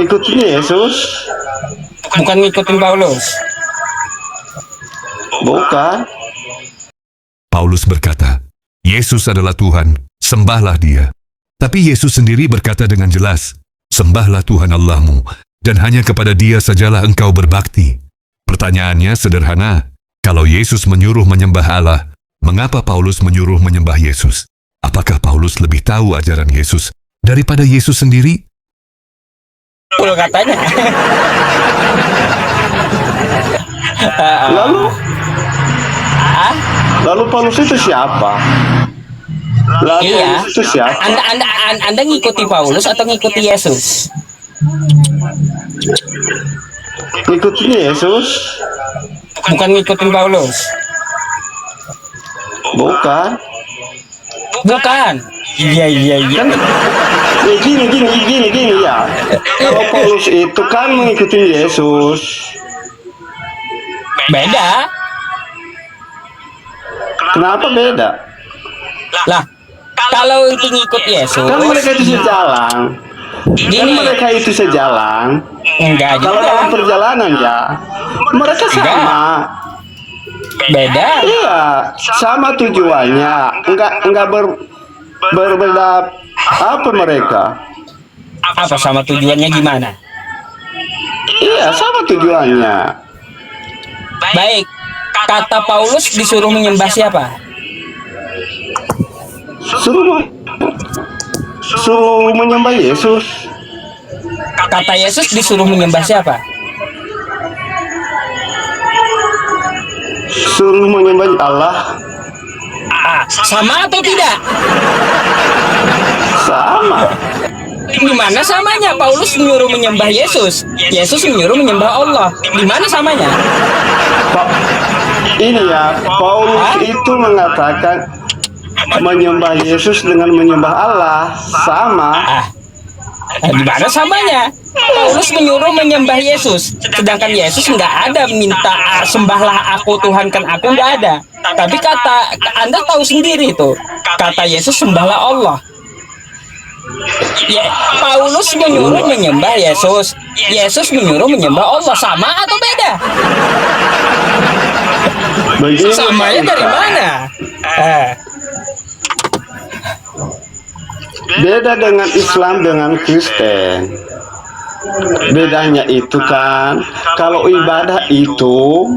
Ikutin Yesus? Bukan ngikutin Paulus. Bukan. Paulus berkata, Yesus adalah Tuhan, sembahlah dia. Tapi Yesus sendiri berkata dengan jelas, sembahlah Tuhan Allahmu, dan hanya kepada dia sajalah engkau berbakti. Pertanyaannya sederhana, kalau Yesus menyuruh menyembah Allah, mengapa Paulus menyuruh menyembah Yesus? Apakah Paulus lebih tahu ajaran Yesus daripada Yesus sendiri? Betul katanya. Lalu? Lalu Paulus itu siapa? Lalu Iya. Paulus itu siapa? Anda ngikuti Paulus atau ngikuti Yesus? Ikutin Yesus? Bukan ngikutin Paulus. Bukan. Bukan. Iya. Kan ya gini ya. Kalau Paulus itu kan mengikuti Yesus. Beda. Kenapa beda? Lah, kalau itu ngikut Yesus, Kan mereka itu sejalan. Kan gini, mereka itu sejalan. enggak Kalau dalam juga. perjalanan ya, mereka sama. Beda. Iya, sama tujuannya. Enggak berbeda apa mereka. Apa sama tujuannya gimana? Iya, sama tujuannya. Baik, kata Paulus disuruh menyembah siapa? Suruh menyembah Yesus. Kata Yesus disuruh menyembah siapa? Suruh menyembah Allah. Sama atau tidak? Sama. Di mana samanya? Paulus menyuruh menyembah Yesus, Yesus menyuruh menyembah Allah. Di mana samanya? Ini ya, Paulus itu mengatakan menyembah Yesus dengan menyembah Allah sama. Di mana samanya? Paulus menyuruh menyembah Yesus, sedangkan Yesus nggak ada minta sembahlah aku, Tuhankan aku, nggak ada. Tapi kata Anda tahu sendiri itu, kata Yesus sembahlah Allah. Ya, Paulus menyuruh menyembah Yesus, Yesus menyuruh menyembah Allah, sama atau beda? Begini, Samanya dari mana? Beda dengan Islam dengan Kristen. Bedanya itu kan, kalau ibadah itu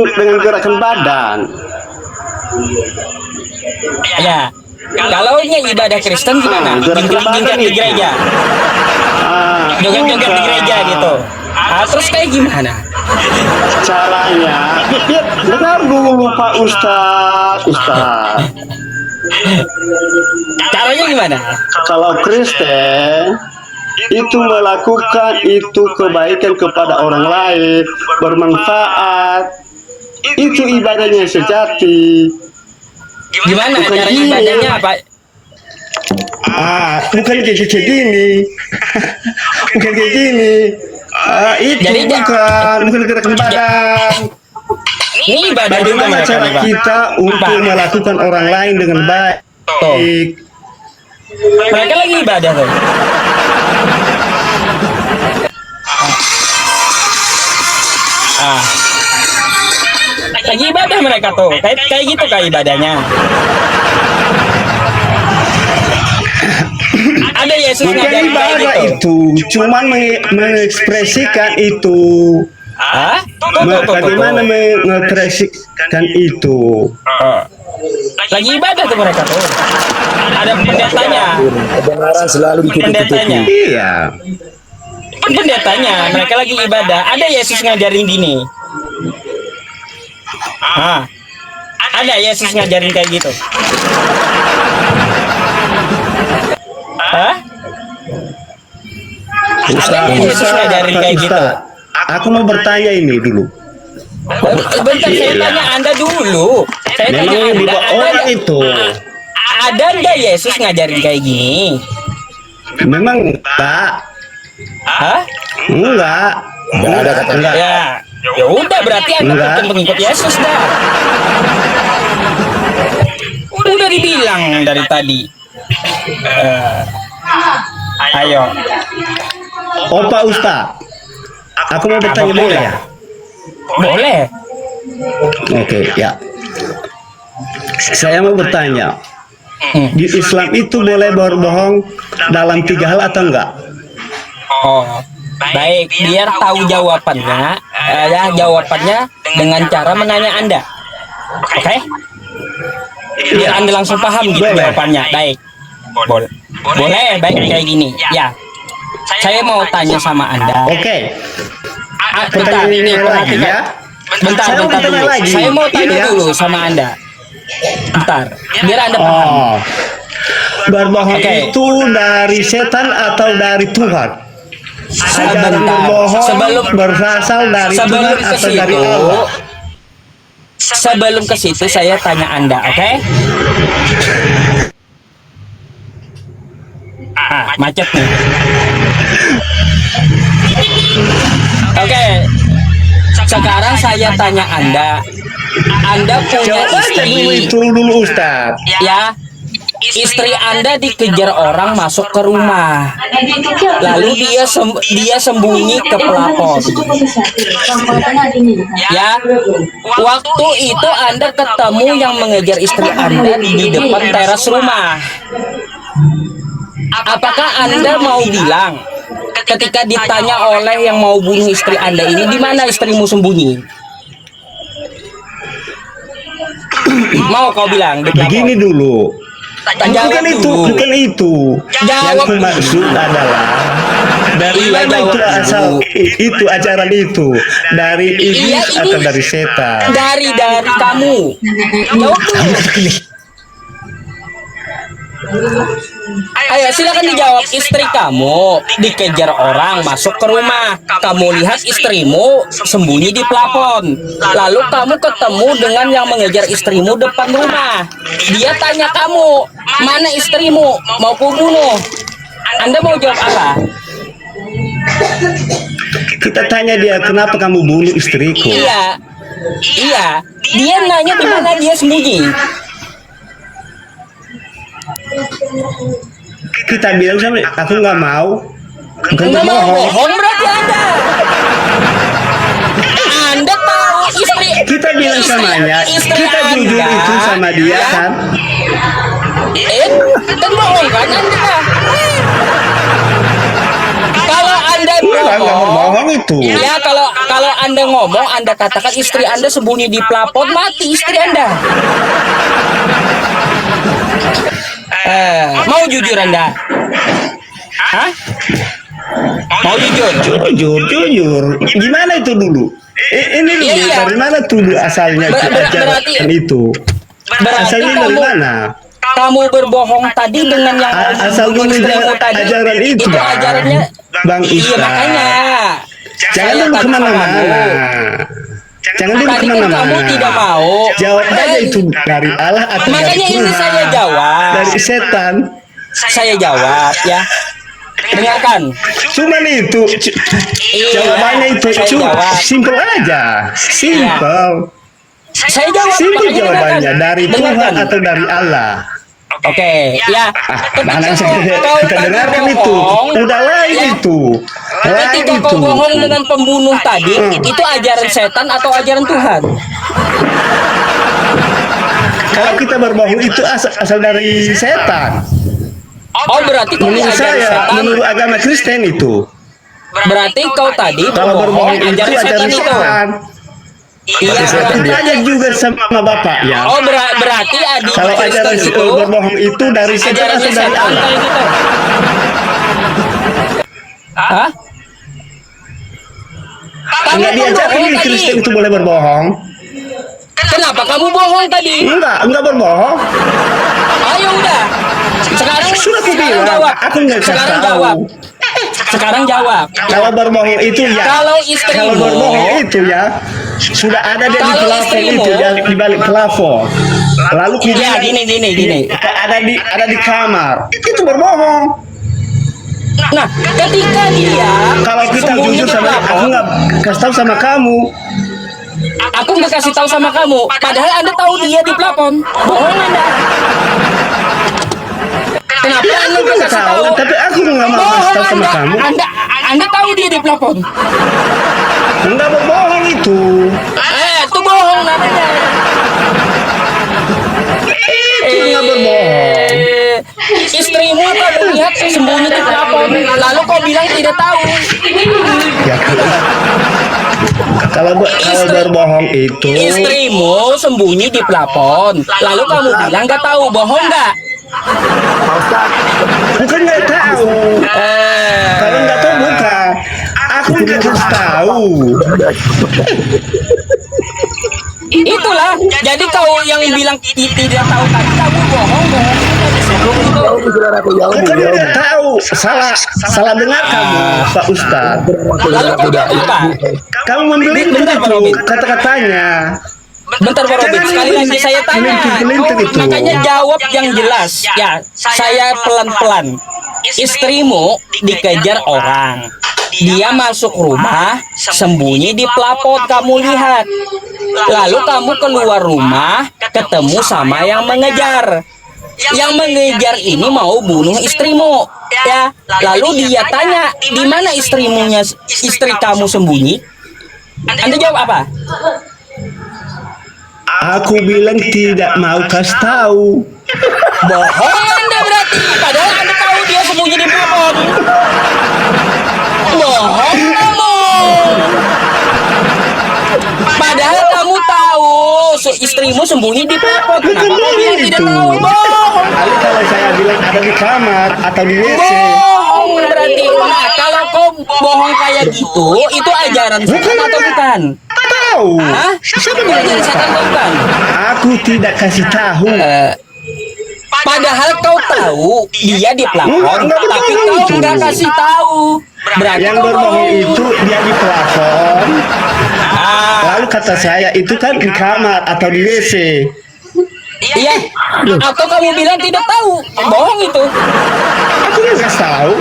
dengan gerakan badan. Ya, kalau ibadah Kristen gimana? Jingkrak di gereja, joget-joget di gereja gitu. Terus kayak gimana? Caranya, ya, dengar dulu Pak Ustaz. Caranya gimana? Kalau Kristen itu melakukan itu kebaikan kepada orang lain, bermanfaat, itu ibadahnya sejati. Gimana Bukan cara gini. ibadahnya apa? Bukan kayak gini. Bukan kayak gini. Itu Jadi, bukan gerakan badan. Ini ibadah juga Bagaimana mereka cara nih, Pak. kita untuk Pak. melakukan orang lain dengan baik? Tuh. Mereka lagi ibadah tuh. Lagi ibadah mereka tuh. Kayak gitu kayak ibadahnya. Ada Yesus Bukan ngajarin kayak ibadah gitu. itu, cuman mengekspresikan itu. Bagaimana mengekspresikan itu? Lagi ibadah tuh mereka tuh. Ada pendetanya. Kebenaran selalu Pendetanya. Iya. Pendetanya, mereka lagi ibadah. Ada Yesus ngajarin gini. Ada Yesus ngajarin kayak gitu. Ada Yesus ngajarin kayak gitu. Aku mau bertanya ini dulu. Bentar, saya tanya Anda dulu. Saya tanya Memang Anda, dibawa orang itu. ada nggak Yesus ngajarin kayak gini? Memang enggak. Enggak. Enggak ada kata Enggak. Ya udah, berarti Anda Enggak. bukan pengikut Yesus dah. Udah dibilang dari tadi. Ayo. Oh Pak Ustaz, aku mau bertanya boleh ya? Boleh. Oke, ya. Saya mau bertanya, di Islam itu boleh berbohong dalam 3 hal atau enggak? Oh, baik. Biar tahu jawabannya, jawabannya dengan cara menanya Anda. Oke? Biar Anda langsung paham gitu Boleh. jawabannya. Baik. Boleh. Boleh, baik kayak gini. Ya. Saya mau tanya sama Anda. Oke, Bentar, pertanyaan ini lagi perhatikan. ya. Bentar, Saya mau bentar bertanya dulu. lagi. Saya mau tanya Iya. dulu sama Anda. Bentar, biar Anda paham. Oh, berbohong Oke. itu dari setan atau dari Tuhan? Ajaran Sebentar. berbohong berasal dari Tuhan Sebelum ke atau dari situ, Allah? sebelum ke situ saya tanya Anda, oke? Macet nih. Oke. Sekarang saya tanya Anda punya Jawab aja dulu istri, itu dulu Ustaz. ya? Istri Anda dikejar orang masuk ke rumah, lalu dia sembunyi ke pelapon. Ya, waktu itu Anda ketemu yang mengejar istri Anda di depan teras rumah. Apakah Anda mau bilang ketika ditanya oleh yang mau bunuh istri Anda ini, di mana istrimu sembunyi? Mau kau bilang? Di pelapon? Begini dulu. Jawab Bukan itu, dulu. bukan itu. Yang Jawab aku maksud adalah dari Iya, mana jawab itu dulu. asal itu ajaran itu? Dari iblis Iya, ini atau dari setan? dari kamu. Jawab dulu. Ayo silakan dijawab. Istri kamu dikejar orang masuk ke rumah. Kamu lihat istrimu sembunyi di plafon. Lalu kamu ketemu dengan yang mengejar istrimu depan rumah. Dia tanya kamu, mana istrimu? Mau kubunuh? Anda mau jawab apa? Kita tanya dia, kenapa kamu bunuh istriku? Iya. Iya. Dia nanya di mana dia sembunyi. Kita bilang sama dia, aku nggak mau. Bukan Nggak mau berbohong. bohong berarti Anda. Anda tahu istri. Kita bilang samanya, istri kita jujur Anda, itu sama dia ya? kan? Kan bohong kan Anda? Kalau Anda Nggak bohong, berbohong itu. ya kalau Anda ngomong, Anda katakan istri Anda sembunyi di plafon, mati istri Anda. Mau jujur Anda? Hah? Mau jujur? Jujur. Gimana itu dulu? Ini dulu, Iya. dari mana tuh dulu asalnya Berarti- ajaran itu? Berarti Asalnya dari mana? kamu berbohong tadi dengan yang Asal dulu istrimu tadi. ajaran itu, Bang. ajarannya. Bang Iya Ustaz. makanya. Jangan Saya dulu tanya kemana-mana. kamu. Jangan dulu Tadi kan kemana-mana. kamu tidak mau. Jawab aja itu dari Allah atau dari Makanya ini Tuhan. saya jawab. Dari setan. Saya jawab ya. Dengarkan. Cuman itu Iya, jawabannya itu saya jawab. simple aja. Simple. Saya jawab. Simple makanya jawabannya dengarkan. dari Tuhan Dengarkan. atau dari Allah. Oke, ya. Mana Ketika kita kau tadi dengarkan itu. bohong, Udah lain ya. itu. Lain Ketika itu. kau bohong dengan pembunuh tadi, itu ajaran setan atau ajaran Tuhan? Kalau kita berbohong itu asal dari setan. Oh berarti kau Menurut ajaran saya, setan. menurut agama Kristen itu. Berarti kau tadi Kalau berbohong itu ajaran setan ajaran itu. setan. Iya. Kita aja juga sama Bapak ya. Oh berarti adik Kalau ajaran Kristen itu berbohong itu dari setan ajarannya atau dari setan Allah? kayak gitu. Hah? Kamu Enggak diajarkan berbohong di tadi. Kristen itu boleh berbohong. Kenapa kamu bohong tadi? Enggak berbohong. Ayo udah. Sekarang Sudah aku bilang, jawab. aku nggak kasih Sekarang tahu. jawab. Sekarang jawab. Kalau berbohong itu ya. Kalau istrimu- Kalau berbohong itu ya. Sudah ada dia di Kalau plafon istrimu- itu di balik plafon. Lalu Ya kemudian gini. ada di kamar. Itu berbohong. Nah, ketika dia Kalau kita sembunyi jujur di sama dia, plafon, aku nggak kasih tahu sama kamu. aku nggak kasih tahu sama kamu. Padahal Anda tahu dia di plafon. Bohong Anda. Kenapa Anda nggak kasih tahu? Tapi aku nggak mau kasih tahu sama kamu. Anda tahu dia di plafon. Enggak berbohong itu. Itu bohong namanya. Itu nggak berbohong. Istrimu akan melihat sembunyi di plafon, lalu kau bilang tidak tahu. Ya, kalau berbohong itu. Istrimu sembunyi di plafon, lalu kamu bilang nggak tahu, bohong nggak? Bukan nggak tahu. Kalau nggak tahu bukan. Aku nggak kasih tahu. Itulah. Jadi kau yang bilang tidak tahu tadi, kamu bohong. Bukan nggak tahu. Salah dengar kamu, Pak Ustadz. Lalu kau apa? Kamu membelintir itu kata-katanya. Bentar Pak Robin, sekali lagi saya tanya. Melintir itu. Makanya jawab yang jelas. Ya, saya pelan-pelan. Istrimu dikejar orang. Dia masuk rumah, sembunyi di plafon, kamu lihat. Lalu kamu keluar rumah, ketemu sama yang mengejar. Yang mengejar ini mau bunuh istrimu. Ya, lalu dia tanya, di mana istri kamu sembunyi? Anda jawab apa? Aku bilang tidak mau kasih tahu. Bohong Anda berarti, padahal Anda tahu dia sembunyi di plafon. Bohong kamu. Padahal kamu tahu istrimu sembunyi di plafon. Kenapa kamu bilang tidak tahu? Bohong. Lalu kalau saya bilang ada di kamar atau di WC. Bohong berarti. Nah, kalau kau bohong kayak gitu, itu ajaran setan atau bukan? Tahu. Hah? Siapa Itu yang ajaran bilang setan atau bukan? Aku tidak kasih tahu. Padahal kau tahu dia di plafon, Enggak tapi berbohong kau itu. nggak kasih tahu. Berarti Yang kau berbohong bohong. itu dia di plafon. Lalu kata saya itu kan di kamar atau di WC. Iya. Atau kamu bilang tidak tahu, bohong itu. Aku nggak kasih tahu.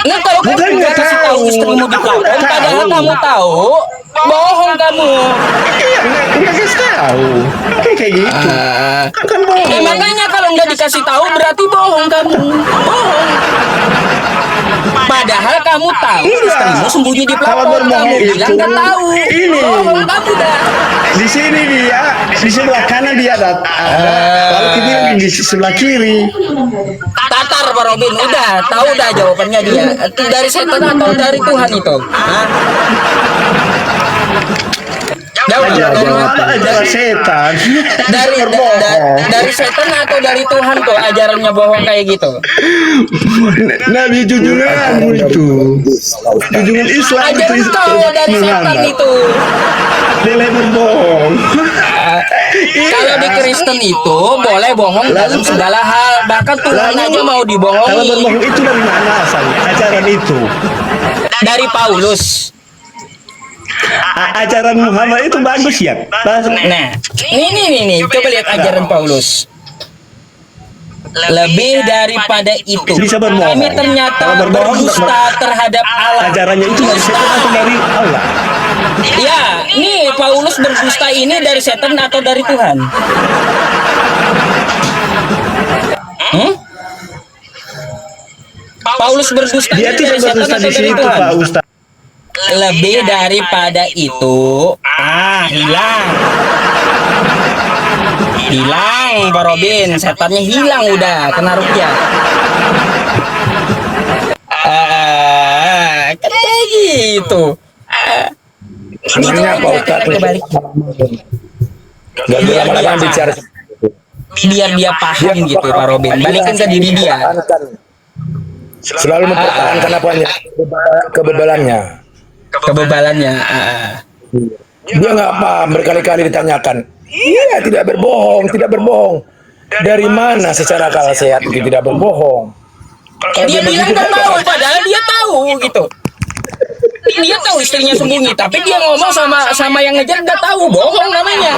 Nah, kalau kamu Bukan nggak nggak kasih tahu tahu. istrimu di plafon, Nggak padahal tahu. kamu tahu, bohong kamu. Iya, nggak kasih tahu. Kayak gitu. Kan bohong. Makanya kalau nggak dikasih tahu berarti bohong kamu. Bohong. Padahal kamu tahu istrimu sembunyi di Kalau plafon, berbohong kamu bilang itu, nggak tahu. ini. Bohong kamu dah. Di sini dia, di sebelah kanan dia ada. Lalu kita di sebelah kiri. Tatar Pak Robin, udah tahu dah jawabannya dia. Dari setan atau dari Tuhan itu? Hah? Jawab. Ajaran setan. Dari dari setan atau dari Tuhan tuh ajarannya bohong kayak gitu? Nabi junjunganmu itu. Junjungan Islam itu. Ajaran kau dari setan itu. Boleh berbohong. Kalau di Kristen itu boleh bohong dalam segala hal, bahkan Tuhan aja mau Kalau dibohongi. berbohong itu dari mana asalnya? Ajaran itu. Dari Paulus. Ajaran Muhammad itu bagus ya. Nah, ini coba lihat ajaran Paulus. Lebih daripada itu, Bisa berbohong. kami ternyata Kalau berbohong, berdusta terhadap Allah. Ajarannya itu dari setan atau dari Allah? Ya, nih Paulus berdusta ini dari setan atau dari Tuhan? Paulus berdusta Dia ini tidak dari setan berdusta atau di dari situ, Tuhan? Pak Ustaz. Lebih daripada itu, hilang. Hilang, Pak Robin. Setannya hilang udah, kena rupiah. Kayak gitu. Sebenarnya Pak Ustadz Kebalik. nggak bisa lama-lama bicara. Biar dia paham gitu, Pak Robin. Balikin ke diri dia. Selalu mempertahankan apanya? Kebebalannya. Kebebalannya. Dia nggak paham, berkali-kali ditanyakan. Iya, tidak berbohong, tidak berbohong. Dari mana secara akal sehat itu tidak berbohong? Dia bilang nggak tahu, padahal dia tahu gitu. Dia tahu istrinya sembunyi, tapi dia ngomong sama yang ngejar nggak tahu, bohong namanya.